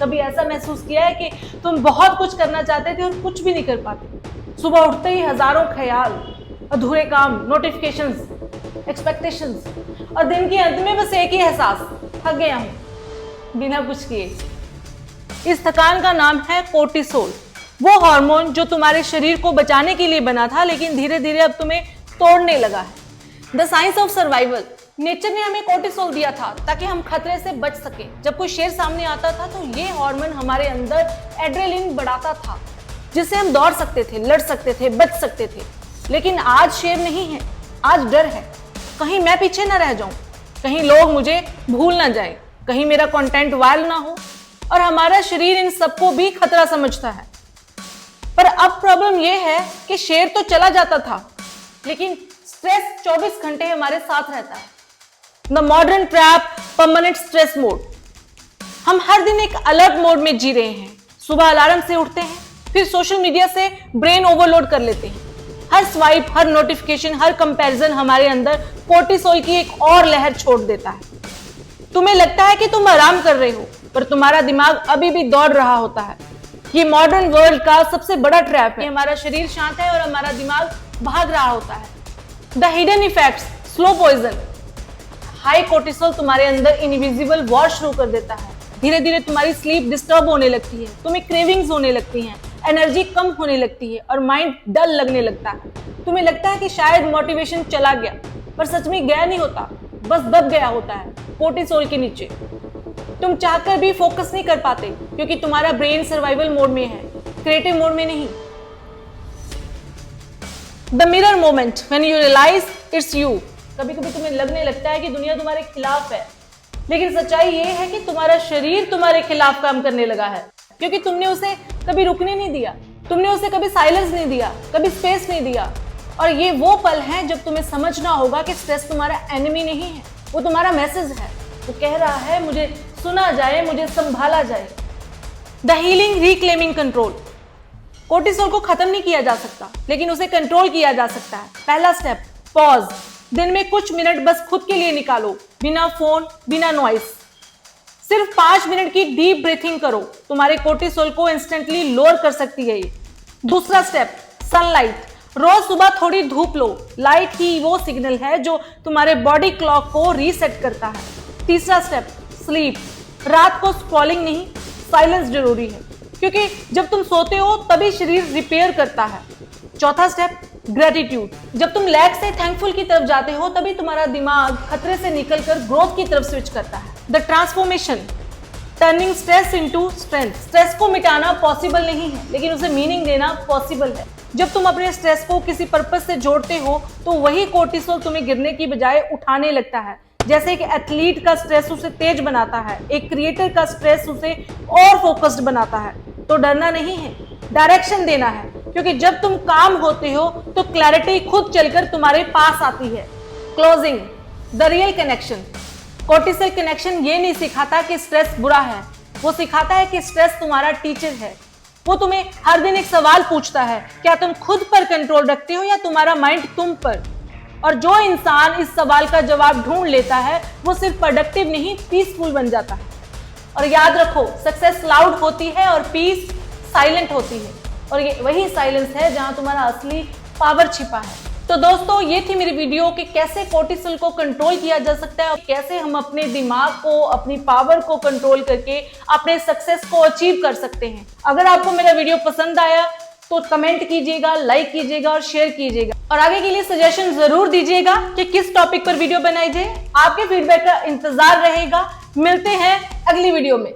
कभी ऐसा महसूस किया है कि तुम बहुत कुछ करना चाहते थे और कुछ भी नहीं कर पाते? सुबह उठते ही हजारों ख्याल, अधूरे काम, नोटिफिकेशंस, एक्सपेक्टेशंस, और दिन के अंत में बस एक ही एहसास, थक गया हूं बिना कुछ किए। इस थकान का नाम है कोर्टिसोल, वो हार्मोन जो तुम्हारे शरीर को बचाने के लिए बना था लेकिन धीरे धीरे अब तुम्हें तोड़ने लगा है। The science of survival, nature ने हमें कोर्टिसोल दिया था ताकि हम खतरे से बच सके। जब कोई शेर सामने आता था तो ये हार्मोन हमारे अंदर एड्रेनलिन बढ़ाता था, जिससे हम दौड़ सकते थे, लड़ सकते थे, बच सकते थे। लेकिन आज शेर नहीं है, आज डर है। कहीं मैं पीछे ना रह जाऊं, कहीं लोग मुझे भूल ना जाए, कहीं मेरा कंटेंट वायरल ना हो। और हमारा शरीर इन सबको भी खतरा समझता है। पर अब प्रॉब्लम यह है कि शेर तो चला जाता था लेकिन स्ट्रेस 24 घंटे हमारे साथ रहता है। The modern trap, permanent stress mode. हम हर दिन एक अलर्ट मोड में जी रहे हैं। सुबह अलार्म से उठते हैं, फिर सोशल मीडिया से ब्रेन ओवरलोड कर लेते हैं। हर स्वाइप, हर नोटिफिकेशन, हर कंपैरिजन हमारे अंदर कोर्टिसोल की एक और लहर छोड़ देता है। तुम्हें लगता है कि तुम आराम कर रहे हो, पर तुम्हारा दिमाग अभी भी दौड़ रहा होता है। ये मॉडर्न वर्ल्ड का सबसे बड़ा ट्रैप है। हमारा शरीर शांत है और हमारा दिमाग भाग रहा होता है। The hidden effects, slow poison. High cortisol तुम्हारे अंदर इनविजिबल वॉर शुरू कर देता है। धीरे धीरे तुम्हारी स्लीप डिस्टर्ब होने लगती है, तुम्हें क्रेविंग्स होने लगती हैं, एनर्जी कम होने लगती है और माइंड डल लगने लगता है। तुम्हें लगता है कि शायद मोटिवेशन चला गया, पर सच में गया नहीं होता, बस दब गया होता है कोर्टिसोल के नीचे। तुम चाहकर भी फोकस नहीं कर पाते क्योंकि तुम्हारा ब्रेन सर्वाइवल मोड में है, क्रिएटिव मोड में नहीं। The mirror moment, when you realise it's you. कभी कभी तुम्हें लगने लगता है कि दुनिया तुम्हारे खिलाफ है, लेकिन सच्चाई ये है कि तुम्हारा शरीर तुम्हारे खिलाफ काम करने लगा है, क्योंकि तुमने उसे कभी रुकने नहीं दिया, तुमने उसे कभी साइलेंस नहीं दिया, कभी स्पेस नहीं दिया। और ये वो पल हैं जब तुम्हें समझना होगा कि स्ट्रेस तुम्हारा एनिमी नहीं है, वो तुम्हारा मैसेज है। वो कह रहा है मुझे सुना जाए, मुझे संभाला जाए। The healing, reclaiming control. Cortisol को खत्म नहीं किया जा सकता, लेकिन उसे कंट्रोल किया जा सकता है। पहला स्टेप, पॉज। दिन में कुछ मिनट बस खुद के लिए निकालो, बिना फोन, बिना नॉइस। सिर्फ 5 मिनट की डीप ब्रीथिंग करो, तुम्हारे कोर्टिसोल को इंस्टेंटली लोअर कर सकती है ये। दूसरा स्टेप, सनलाइट। रोज सुबह थोड़ी धूप लो। लाइट ही वो सिग्नल है जो तुम्हारे बॉडी क्लॉक को रीसेट करता है। तीसरा स्टेप, स्लीप। रात को स्क्रॉलिंग नहीं, साइलेंस जरूरी है, क्योंकि जब तुम सोते हो तभी शरीर रिपेयर करता है। चौथा स्टेप, ग्रेटिट्यूड। जब तुम लैक से थैंकफुल की तरफ जाते हो तभी तुम्हारा दिमाग खतरे से निकलकर ग्रोथ की तरफ स्विच करता है। The transformation, turning stress into strength. Stress को मिटाना पॉसिबल नहीं है, लेकिन उसे मीनिंग देना पॉसिबल है। जब तुम अपने स्ट्रेस को किसी पर्पस से जोड़ते हो तो वही कोर्टिसोल तुम्हें गिरने की बजाय उठाने लगता है। जैसे एक एथलीट का स्ट्रेस उसे तेज बनाता है, एक क्रिएटर का स्ट्रेस उसे और फोकस्ड बनाता है। तो डरना नहीं है, डायरेक्शन देना है, क्योंकि जब तुम काम होते हो तो क्लैरिटी खुद चलकर तुम्हारे पास आती है। Closing, the real connection. Cortisol connection ये नहीं सिखाता कि स्ट्रेस बुरा है, वो सिखाता है कि स्ट्रेस तुम्हारा टीचर है। वो तुम्हें हर दिन एक सवाल पूछता है, क्या तुम खुद पर कंट्रोल रखते हो या तुम्हारा माइंड तुम पर? और जो इंसान इस सवाल का जवाब ढूंढ लेता है वो सिर्फ प्रोडक्टिव नहीं, पीसफुल बन जाता है। और याद रखो, सक्सेस लाउड होती है और पीस साइलेंट होती है, और ये वही साइलेंस है जहां तुम्हारा असली पावर छिपा है। तो दोस्तों, ये थी मेरी वीडियो कि कैसे कोर्टिसोल को कंट्रोल किया जा सकता है और कैसे हम अपने दिमाग को, अपनी पावर को कंट्रोल करके अपने सक्सेस को अचीव कर सकते हैं। अगर आपको मेरा वीडियो पसंद आया तो कमेंट कीजिएगा, लाइक कीजिएगा और शेयर कीजिएगा, और आगे के लिए सजेशन जरूर दीजिएगा कि किस टॉपिक पर वीडियो बनाई जाए। आपके फीडबैक का इंतजार रहेगा। मिलते हैं अगली वीडियो में।